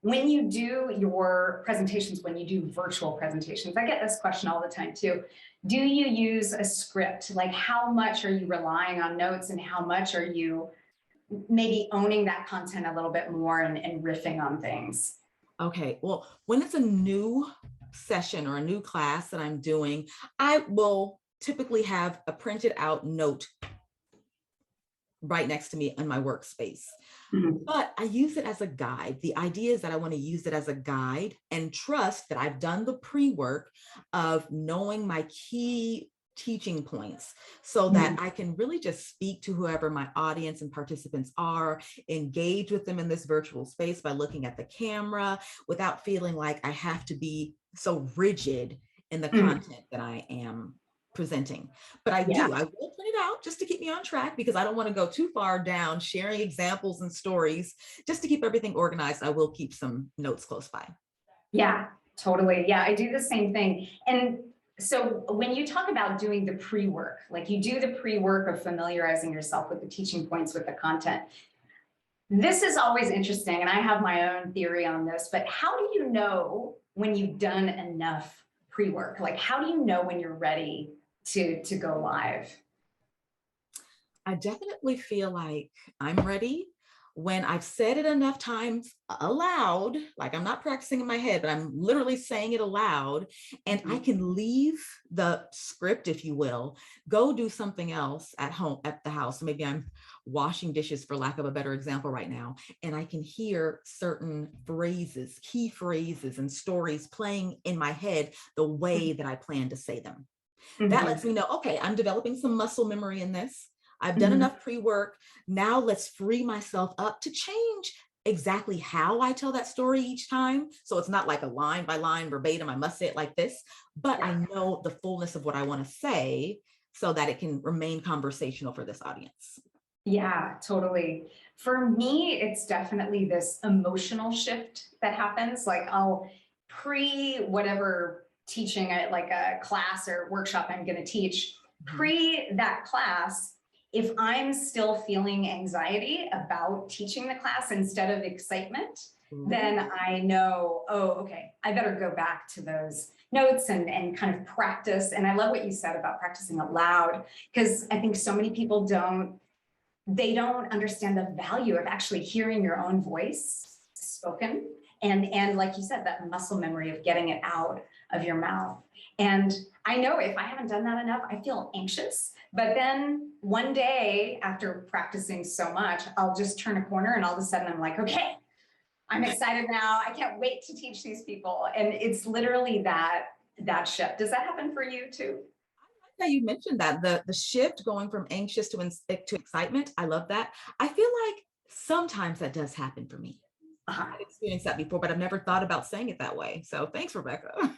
when you do your presentations, when you do virtual presentations, I get this question all the time too. Do you use a script? Like, how much are you relying on notes, and how much are you maybe owning that content a little bit more and riffing on things? Okay, well, when it's a new session or a new class that I'm doing, I will typically have a printed out note right next to me in my workspace. Mhm. But I use it as a guide. The idea is that I want to use it as a guide and trust that I've done the pre-work of knowing my key teaching points so that Mhm. I can really just speak to whoever my audience and participants are, engage with them in this virtual space by looking at the camera without feeling like I have to be so rigid in the Mhm. content that I am presenting. But I Yeah. do, I will print it out just to keep me on track because I don't want to go too far down sharing examples and stories. Just to keep everything organized, I will keep some notes close by. Yeah, totally. Yeah, I do the same thing. And so when you talk about doing the pre-work, like you do the pre-work of familiarizing yourself with the teaching points, with the content, this is always interesting. And I have my own theory on this, but how do you know when you've done enough pre-work? Like, how do you know when you're ready to go live? I definitely feel like I'm ready when I've said it enough times aloud, like I'm not practicing in my head, but I'm literally saying it aloud, and I Mhm. can leave the script, if you will, go do something else at home, at the house. So maybe I'm washing dishes, for lack of a better example, right now, and I can hear certain phrases, key phrases, and stories playing in my head the way that I plan to say them. That lets Mhm. me know, okay, I'm developing some muscle memory in this. I've done Mhm. enough pre-work. Now let's free myself up to change exactly how I tell that story each time. So it's not like a line by line verbatim, I must say it like this, but I Yeah. know the fullness of what I want to say so that it can remain conversational for this audience. Yeah, totally. For me, it's definitely this emotional shift that happens. Like, I'll pre whatever teaching at like a class or workshop I'm going to teach, Mhm. pre that class, if I'm still feeling anxiety about teaching the class instead of excitement, then Ooh. I know, oh, okay, I better go back to those notes and kind of practice. And I love what you said about practicing aloud, because I think so many people don't understand the value of actually hearing your own voice spoken, and like you said, that muscle memory of getting it out of your mouth. And I know if I haven't done that enough, I feel anxious, but then one day after practicing so much, I'll just turn a corner and all of a sudden I'm like, okay, I'm excited now, I can't wait to teach these people. And it's literally that shift. Does that happen for you too? Yeah, you mentioned that the shift going from anxious to excitement. I love that. I feel like sometimes that does happen for me. Uh-huh. I've experienced that before, but I've never thought about saying it that way. So thanks, Rebecca.